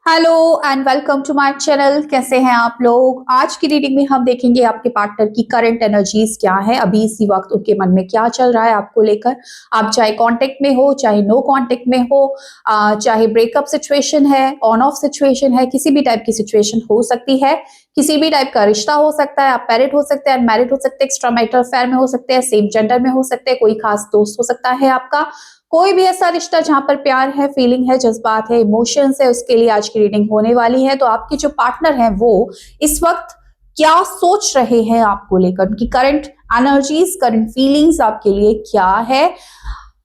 Hello and welcome to my channel. कैसे हैं आप लोग? आज की रीडिंग में हम देखेंगे आपके पार्टनर की करंट एनर्जीज क्या है, अभी इसी वक्त उनके मन में क्या चल रहा है आपको लेकर। आप चाहे कांटेक्ट में हो, चाहे नो कांटेक्ट में हो, चाहे ब्रेकअप सिचुएशन है, ऑन ऑफ सिचुएशन है, किसी भी टाइप की सिचुएशन हो सकती है, किसी भी टाइप का रिश्ता हो सकता है। आप मैरिड हो सकते हैं, अनमैरिड हो सकते हैं, एक्स्ट्रा मैरिटल अफेयर में हो सकते हैं, सेम जेंडर में हो सकते हैं, कोई खास दोस्त हो सकता है आपका। कोई भी ऐसा रिश्ता जहां पर प्यार है, फीलिंग है, जज्बात है, इमोशंस है, उसके लिए आज की रीडिंग होने वाली है। तो आपके जो पार्टनर हैं वो इस वक्त क्या सोच रहे हैं आपको लेकर, उनकी करंट एनर्जीज, करंट फीलिंग्स आपके लिए क्या है।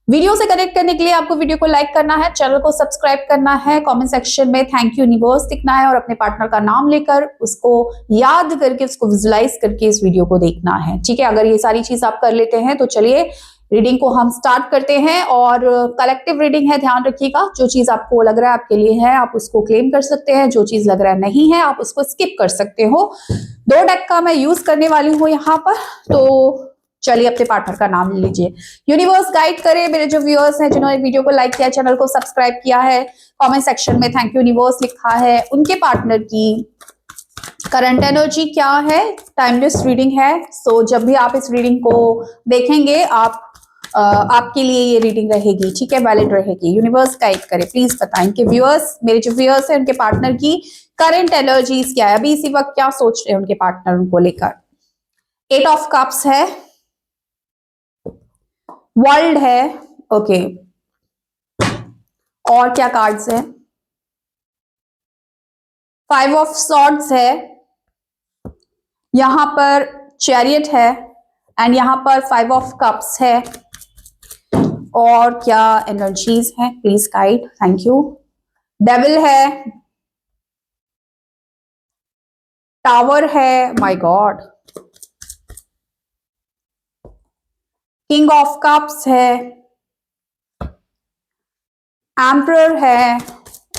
वीडियो से कनेक्ट करने के लिए आपको वीडियो को लाइक करना है, चैनल को सब्सक्राइब करना है, कमेंट सेक्शन में थैंक यू यूनिवर्स लिखना है और अपने पार्टनर का नाम लेकर उसको याद करके, उसको विजुलाइज करके इस वीडियो को देखना है। ठीक है, अगर ये सारी चीज आप कर लेते हैं तो चलिए रीडिंग को हम स्टार्ट करते हैं। और कलेक्टिव रीडिंग है, ध्यान रखिएगा। जो चीज आपको लग रहा है आपके लिए है, आप उसको क्लेम कर सकते हैं। जो चीज लग रहा है नहीं है, आप उसको स्किप कर सकते हो। 2 डेक का मैं यूज करने वाली हूँ यहाँ पर। तो चलिए अपने पार्टनर का नाम ले लीजिए। यूनिवर्स गाइड करे मेरे जो व्यूअर्स हैं, जिन्होंने वीडियो को लाइक किया, चैनल को सब्सक्राइब किया है, कमेंट सेक्शन में थैंक यू यूनिवर्स लिखा है, उनके पार्टनर की करंट एनर्जी क्या है। टाइमलेस रीडिंग है, सो जब भी आप इस रीडिंग को देखेंगे आपके लिए ये रीडिंग रहेगी, ठीक है, वैलिड रहेगी। यूनिवर्स गाइड करे, प्लीज बताएं कि व्यूअर्स, मेरे जो व्यूअर्स हैं उनके पार्टनर की करंट एनर्जीज क्या है, अभी इसी वक्त क्या सोच रहे हैं उनके पार्टनर उनको लेकर। 8 ऑफ कप्स है, वर्ल्ड है, ओके, और क्या कार्ड्स है? 5 ऑफ सॉर्ड्स है, यहां पर चैरियट है, एंड यहां पर 5 ऑफ कप्स है। और क्या एनर्जीज हैं, please guide, thank you. Devil है, टावर है, my God, king of cups है, एम्परर है,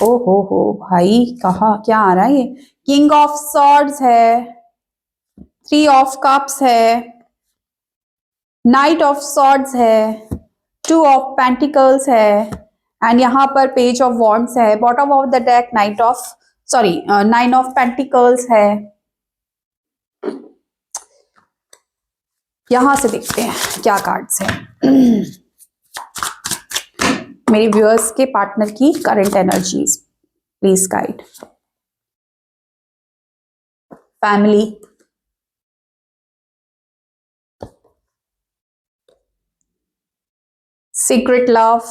ओ हो भाई, कहा क्या आ रहा है ये, किंग ऑफ सॉर्ड्स है, 3 ऑफ कप्स है, नाइट ऑफ सॉर्ड्स है, 2 ऑफ पेंटिकल्स है, एंड यहां पर पेज ऑफ वॉन्ड्स है। Bottom of the deck nine of pentacles है। यहां से देखते हैं क्या कार्ड्स हैं मेरे व्यूअर्स के पार्टनर की current energies, please guide. Family, secret love,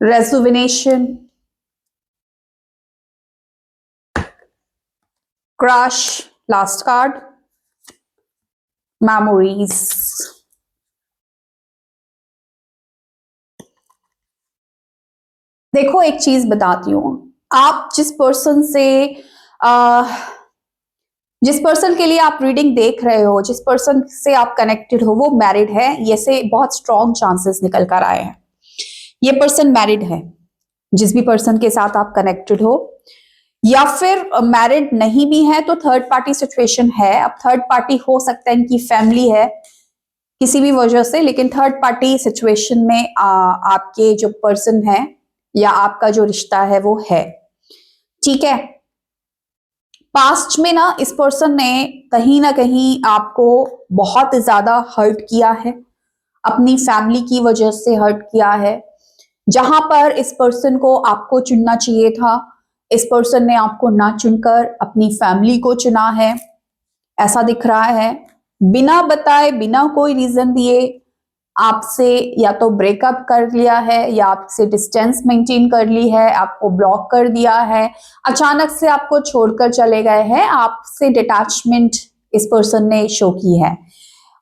rejuvenation, crush, last card, memories. देखो एक चीज बताती हूँ, आप जिस पर्सन के लिए आप रीडिंग देख रहे हो, जिस पर्सन से आप कनेक्टेड हो, वो मैरिड है, ये से बहुत स्ट्रॉन्ग चांसेस निकल कर आए हैं। ये पर्सन मैरिड है, जिस भी पर्सन के साथ आप कनेक्टेड हो, या फिर मैरिड नहीं भी है तो थर्ड पार्टी सिचुएशन है। अब थर्ड पार्टी हो सकता है इनकी फैमिली है किसी भी वजह से, लेकिन थर्ड पार्टी सिचुएशन में आपके जो पर्सन है या आपका जो रिश्ता है वो है, ठीक है। पास्ट में ना इस पर्सन ने कहीं ना कहीं आपको बहुत ज्यादा हर्ट किया है, अपनी फैमिली की वजह से हर्ट किया है। जहां पर इस पर्सन को आपको चुनना चाहिए था, इस पर्सन ने आपको ना चुनकर अपनी फैमिली को चुना है, ऐसा दिख रहा है। बिना बताए, बिना कोई रीजन दिए आपसे या तो ब्रेकअप कर लिया है, या आपसे डिस्टेंस मेंटेन कर ली है, आपको ब्लॉक कर दिया है, अचानक से आपको छोड़कर चले गए हैं, आपसे डिटैचमेंट इस पर्सन ने शो की है।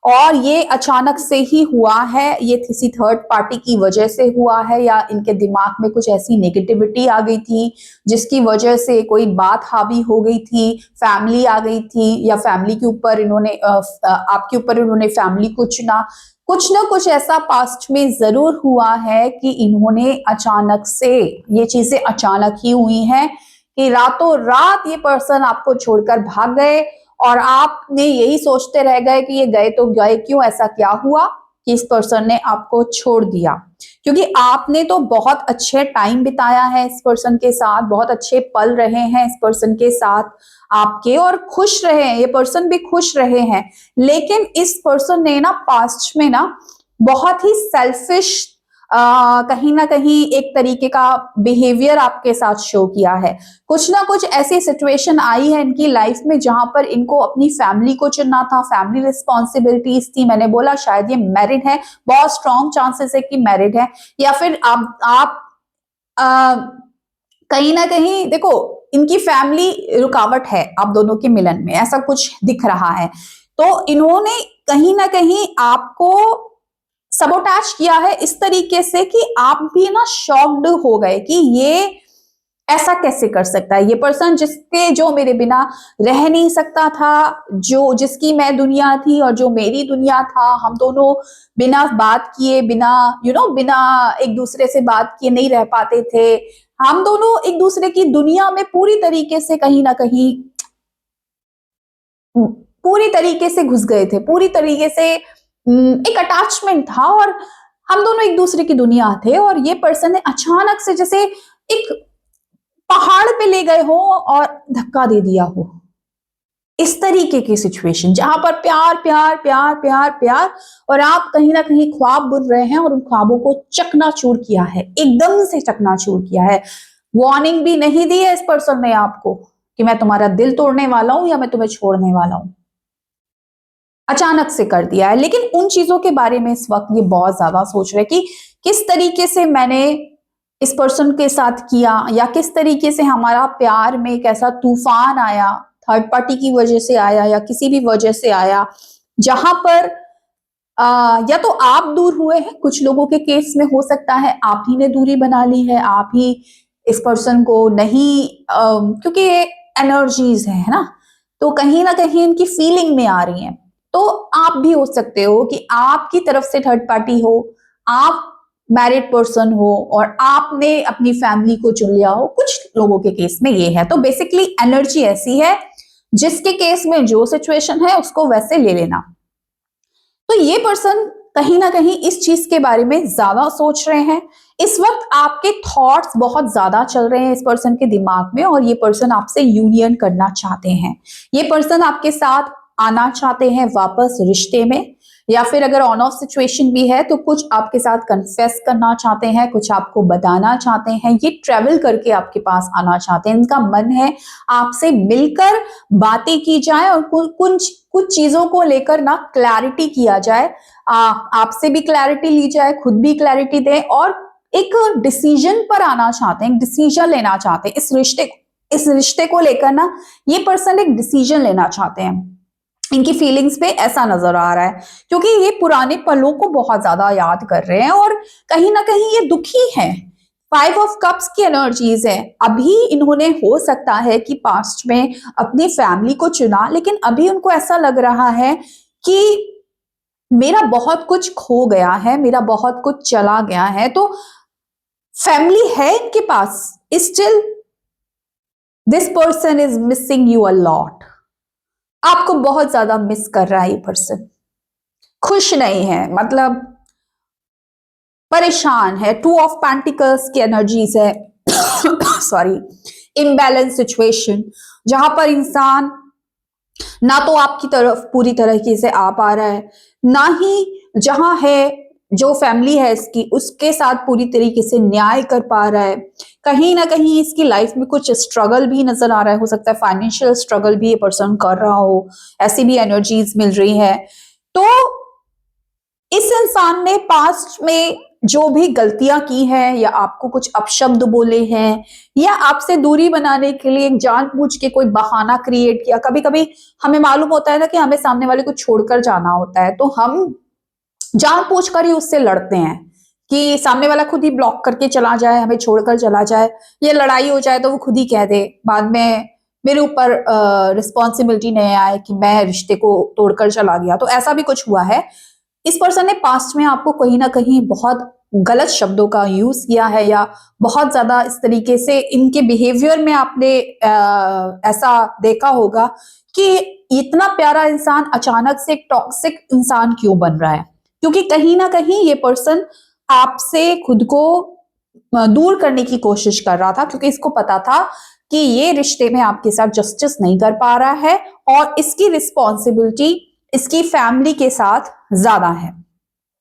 और ये अचानक से ही हुआ है, ये किसी थर्ड पार्टी की वजह से हुआ है, या इनके दिमाग में कुछ ऐसी नेगेटिविटी आ गई थी जिसकी वजह से कोई बात हावी हो गई थी, फैमिली आ गई थी, या फैमिली के ऊपर इन्होंने आपके ऊपर इन्होंने फैमिली को चुना। कुछ ना कुछ ऐसा पास्ट में जरूर हुआ है कि इन्होंने अचानक से, ये चीजें अचानक ही हुई हैं कि रातों रात ये पर्सन आपको छोड़कर भाग गए, और आपने यही सोचते रह गए कि ये गए तो गए क्यों, ऐसा क्या हुआ, कि इस पर्सन ने आपको छोड़ दिया, क्योंकि आपने तो बहुत अच्छे टाइम बिताया है इस पर्सन के साथ, बहुत अच्छे पल रहे हैं इस पर्सन के साथ आपके, और खुश रहे हैं, ये पर्सन भी खुश रहे हैं। लेकिन इस पर्सन ने ना पास्ट में ना बहुत ही सेल्फिश कहीं ना कहीं एक तरीके का बिहेवियर आपके साथ शो किया है। कुछ ना कुछ ऐसी सिचुएशन आई है इनकी लाइफ में जहां पर इनको अपनी फैमिली को चुनना था, फैमिली रिस्पॉन्सिबिलिटीज थी। मैंने बोला शायद ये मैरिड है, बहुत स्ट्रॉन्ग चांसेस है कि मैरिड है, या फिर आप आ, कहीं ना कहीं देखो इनकी फैमिली रुकावट है आप दोनों के मिलन में, ऐसा कुछ दिख रहा है। तो इन्होंने कहीं ना कहीं आपको सबोटैच किया है इस तरीके से कि आप भी ना शॉक्ड हो गए कि ये ऐसा कैसे कर सकता है, ये पर्सन जो मेरे बिना रह नहीं सकता था, जो जिसकी मैं दुनिया थी और जो मेरी दुनिया था, हम दोनों बिना बात किए, बिना बिना एक दूसरे से बात किए नहीं रह पाते थे। हम दोनों एक दूसरे की दुनिया में पूरी तरीके से घुस गए थे, पूरी तरीके से एक अटैचमेंट था, और हम दोनों एक दूसरे की दुनिया थे। और ये पर्सन ने अचानक से जैसे एक पहाड़ पे ले गए हो और धक्का दे दिया हो, इस तरीके की सिचुएशन जहां पर प्यार प्यार प्यार प्यार प्यार, और आप कहीं ना कहीं ख्वाब बुन रहे हैं और उन ख्वाबों को चकनाचूर किया है, एकदम से चकनाचूर किया है। वार्निंग भी नहीं दी है इस पर्सन ने आपको कि मैं तुम्हारा दिल तोड़ने वाला हूं या मैं तुम्हें छोड़ने वाला हूं, अचानक से कर दिया है। लेकिन उन चीजों के बारे में इस वक्त ये बहुत ज्यादा सोच रहे कि किस तरीके से मैंने इस पर्सन के साथ किया, या किस तरीके से हमारा प्यार में एक ऐसा तूफान आया, थर्ड पार्टी की वजह से आया या किसी भी वजह से आया, जहां पर या तो आप दूर हुए हैं, कुछ लोगों के केस में हो सकता है आप ही ने दूरी बना ली है, आप ही इस पर्सन को नहीं क्योंकि ये एनर्जीज है ना, तो कहीं ना कहीं इनकी फीलिंग में आ रही हैं। तो आप भी हो सकते हो कि आपकी तरफ से थर्ड पार्टी हो, आप मैरिड पर्सन हो और आपने अपनी फैमिली को चुन लिया हो, कुछ लोगों के केस में ये है। तो बेसिकली एनर्जी ऐसी है, जिसके केस में जो सिचुएशन है उसको वैसे ले लेना। तो ये पर्सन कहीं ना कहीं इस चीज के बारे में ज्यादा सोच रहे हैं। इस वक्त आपके थॉट्स बहुत ज्यादा चल रहे हैं इस पर्सन के दिमाग में, और ये पर्सन आपसे यूनियन करना चाहते हैं। ये पर्सन आपके साथ आना चाहते हैं वापस रिश्ते में, या फिर अगर ऑन ऑफ सिचुएशन भी है तो कुछ आपके साथ कन्फेस करना चाहते हैं, कुछ आपको बताना चाहते हैं, ये ट्रेवल करके आपके पास आना चाहते हैं। इनका मन है आपसे मिलकर बातें की जाए और कुछ चीजों को लेकर ना क्लैरिटी किया जाए, आपसे भी क्लैरिटी ली जाए, खुद भी क्लैरिटी दें, और एक डिसीजन पर आना चाहते हैं, डिसीजन लेना चाहते हैं इस रिश्ते को लेकर ना। ये पर्सन एक डिसीजन लेना चाहते हैं, इनकी फीलिंग्स पे ऐसा नजर आ रहा है, क्योंकि ये पुराने पलों को बहुत ज्यादा याद कर रहे हैं और कहीं ना कहीं ये दुखी हैं। 5 ऑफ कप्स की एनर्जीज है। अभी इन्होंने हो सकता है कि पास्ट में अपनी फैमिली को चुना, लेकिन अभी उनको ऐसा लग रहा है कि मेरा बहुत कुछ खो गया है, मेरा बहुत कुछ चला गया है। तो फैमिली है इनके पास, still this person is missing you a lot. आपको बहुत ज्यादा मिस कर रहा है ये पर्सन, खुश नहीं है, मतलब परेशान है। 2 ऑफ पेंटिकल्स की एनर्जीज है सॉरी, इम्बैलेंस सिचुएशन, जहां पर इंसान ना तो आपकी तरफ पूरी तरीके से आ पा रहा है, ना ही जहां है जो फैमिली है इसकी उसके साथ पूरी तरीके से न्याय कर पा रहा है। कहीं ना कहीं इसकी लाइफ में कुछ स्ट्रगल भी नजर आ रहा है, हो सकता है फाइनेंशियल स्ट्रगल भी ये पर्सन कर रहा हो, ऐसी भी एनर्जीज मिल रही है। तो इस इंसान ने पास्ट में जो भी गलतियां की हैं, या आपको कुछ अपशब्द बोले हैं, या आपसे दूरी बनाने के लिए जानबूझ के कोई बहाना क्रिएट किया। कभी कभी हमें मालूम होता है ना कि हमें सामने वाले को छोड़कर जाना होता है, तो हम जानबूझकर ही उससे लड़ते हैं कि सामने वाला खुद ही ब्लॉक करके चला जाए, हमें छोड़कर चला जाए, ये लड़ाई हो जाए तो वो खुद ही कह दे बाद में मेरे ऊपर रिस्पॉन्सिबिलिटी नहीं आए कि मैं रिश्ते को तोड़कर चला गया। तो ऐसा भी कुछ हुआ है। इस पर्सन ने पास्ट में आपको कहीं ना कहीं बहुत गलत शब्दों का यूज किया है, या बहुत ज्यादा इस तरीके से इनके बिहेवियर में आपने ऐसा देखा होगा कि इतना प्यारा इंसान अचानक से एक टॉक्सिक इंसान क्यों बन रहा है। क्योंकि कहीं ना कहीं ये पर्सन आपसे खुद को दूर करने की कोशिश कर रहा था, क्योंकि इसको पता था कि ये रिश्ते में आपके साथ जस्टिस नहीं कर पा रहा है और इसकी रिस्पॉन्सिबिलिटी इसकी फैमिली के साथ ज्यादा है।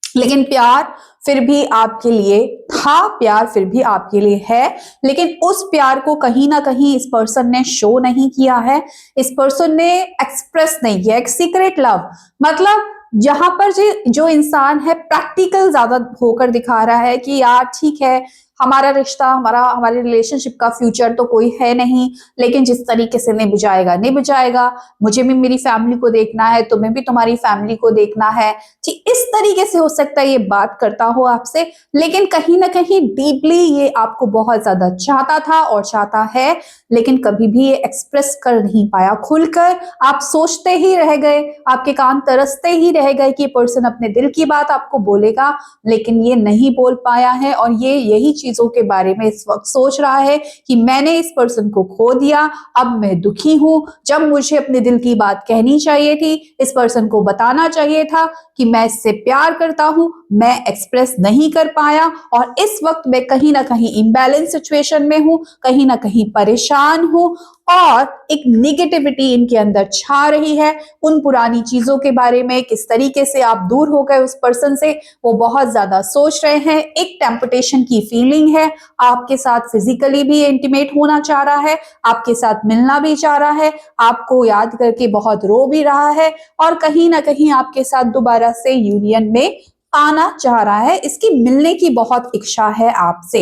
लेकिन प्यार फिर भी आपके लिए था, प्यार फिर भी आपके लिए है, लेकिन उस प्यार को कहीं ना कहीं इस पर्सन ने शो नहीं किया है, इस पर्सन ने एक्सप्रेस नहीं किया। एक सीक्रेट लव मतलब जहां पर जो इंसान है प्रैक्टिकल ज्यादा होकर दिखा रहा है कि यार ठीक है, हमारा रिश्ता, हमारे रिलेशनशिप का फ्यूचर तो कोई है नहीं, लेकिन जिस तरीके से निभ जाएगा निभ जाएगा, मुझे भी मेरी फैमिली को देखना है, तुम्हें भी तुम्हारी फैमिली को देखना है, ठीक इस तरीके से हो सकता है ये बात करता हो आपसे, लेकिन कहीं ना कहीं डीपली ये आपको बहुत ज्यादा चाहता था और चाहता है, लेकिन कभी भी ये एक्सप्रेस कर नहीं पाया खुलकर। आप सोचते ही रह गए, आपके कान तरसते ही रह गए कि पर्सन अपने दिल की बात आपको बोलेगा, लेकिन ये नहीं बोल पाया है और ये यही चीजों के बारे में इस वक्त सोच रहा है कि मैंने इस पर्सन को खो दिया, अब मैं दुखी हूं। जब मुझे अपने दिल की बात कहनी चाहिए थी, इस पर्सन को बताना चाहिए था कि मैं इससे प्यार करता हूं, मैं एक्सप्रेस नहीं कर पाया और इस वक्त मैं कहीं ना कहीं इम्बैलेंस सिचुएशन में हूं, कहीं ना कहीं परेशान हूं और एक निगेटिविटी इनके अंदर छा रही है। उन पुरानी चीजों के बारे में, किस तरीके से आप दूर हो गए उस पर्सन से, वो बहुत ज्यादा सोच रहे हैं। एक टेम्पटेशन की फीलिंग है, आपके साथ फिजिकली भी इंटीमेट होना चाह रहा है, आपके साथ मिलना भी चाह रहा है, आपको याद करके बहुत रो भी रहा है और कहीं ना कहीं आपके साथ दोबारा से यूनियन में आना चाह रहा है। इसकी मिलने की बहुत इच्छा है आपसे,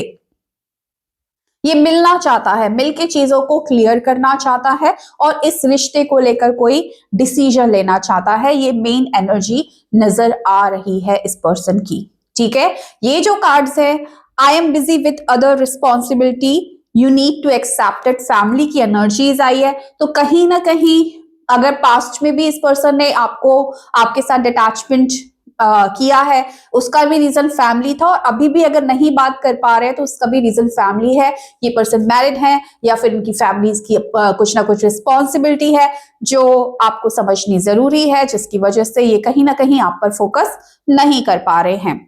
ये मिलना चाहता है, मिलके चीजों को क्लियर करना चाहता है और इस रिश्ते को लेकर कोई डिसीजन लेना चाहता है। ये मेन एनर्जी नजर आ रही है इस पर्सन की, ठीक है। ये जो कार्ड्स है, I am busy with other responsibility, you need to accept it, family की एनर्जीज आई है। तो कहीं ना कहीं अगर पास्ट में भी इस पर्सन ने आपके साथ अटैचमेंट किया है, उसका भी रीजन फैमिली था और अभी भी अगर नहीं बात कर पा रहे हैं तो उसका भी रीजन फैमिली है। ये पर्सन मैरिड है या फिर उनकी फैमिलीज की कुछ ना कुछ रिस्पॉन्सिबिलिटी है जो आपको समझनी जरूरी है, जिसकी वजह से ये कहीं ना कहीं आप पर फोकस नहीं कर पा रहे हैं।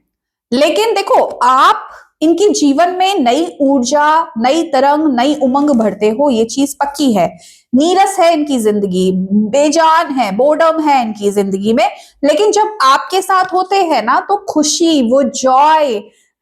लेकिन देखो, आप इनके जीवन में नई ऊर्जा, नई तरंग, नई उमंग भरते हो, ये चीज पक्की है। नीरस है इनकी जिंदगी, बेजान है, बोर्डम है इनकी जिंदगी में, लेकिन जब आपके साथ होते हैं ना तो खुशी, वो जॉय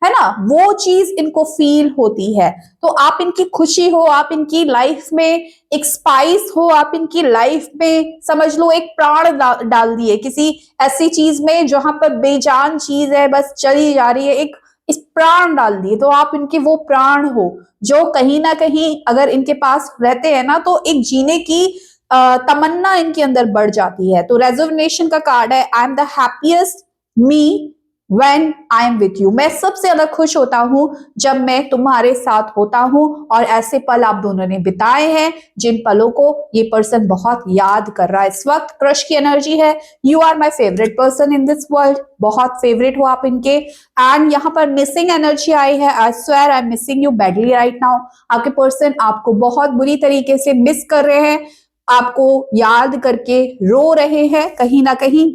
है ना, वो चीज इनको फील होती है। तो आप इनकी खुशी हो, आप इनकी लाइफ में एक स्पाइस हो, आप इनकी लाइफ में समझ लो एक प्राण डाल दिए किसी ऐसी चीज में जहां पर बेजान चीज है, बस चली जा रही है, एक इस प्राण डाल दिए, तो आप इनके वो प्राण हो जो कहीं ना कहीं अगर इनके पास रहते हैं ना तो एक जीने की तमन्ना इनके अंदर बढ़ जाती है। तो रेजोनेशन का कार्ड है, I am the happiest me When I am with you, मैं सबसे ज्यादा खुश होता हूं जब मैं तुम्हारे साथ होता हूं और ऐसे पल आप दोनों ने बिताए हैं जिन पलों को ये पर्सन बहुत याद कर रहा है। इस वक्त क्रश की एनर्जी है, you are my favourite person in this world, बहुत फेवरेट हो आप इनके। एंड यहाँ पर मिसिंग एनर्जी आई है, I swear I am missing you badly right now. आपके पर्सन आपको बहुत बुरी तरीके से मिस कर रहे हैं, आपको याद करके रो रहे हैं कहीं ना कहीं।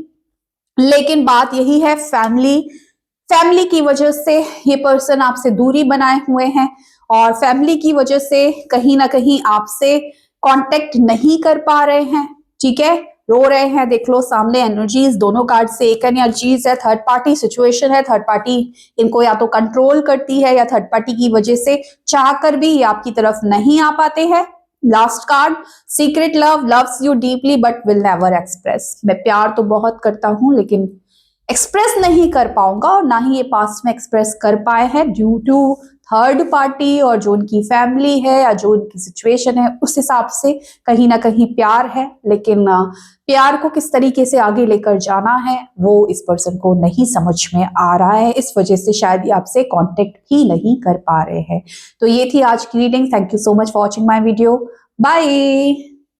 लेकिन बात यही है, फैमिली की वजह से ये पर्सन आपसे दूरी बनाए हुए हैं और फैमिली की वजह से कहीं ना कहीं आपसे कांटेक्ट नहीं कर पा रहे हैं, ठीक है, रो रहे हैं। देख लो सामने एनर्जीज दोनों कार्ड से एक एनर्जीज है, थर्ड पार्टी सिचुएशन है, थर्ड पार्टी इनको या तो कंट्रोल करती है या थर्ड पार्टी की वजह से चाहकर भी ये आपकी तरफ नहीं आ पाते हैं। Last card, secret love loves you deeply but will never express, मैं प्यार तो बहुत करता हूं लेकिन एक्सप्रेस नहीं कर पाऊंगा और ना ही ये पास्ट में एक्सप्रेस कर पाए हैं ड्यू टू थर्ड पार्टी और जो उनकी फैमिली है या जो उनकी सिचुएशन है उस हिसाब से कहीं ना कहीं प्यार है, लेकिन प्यार को किस तरीके से आगे लेकर जाना है वो इस पर्सन को नहीं समझ में आ रहा है। इस वजह से शायद ये आपसे कांटेक्ट भी नहीं कर पा रहे हैं। तो ये थी आज की reading. Thank you so much for watching my video. Bye.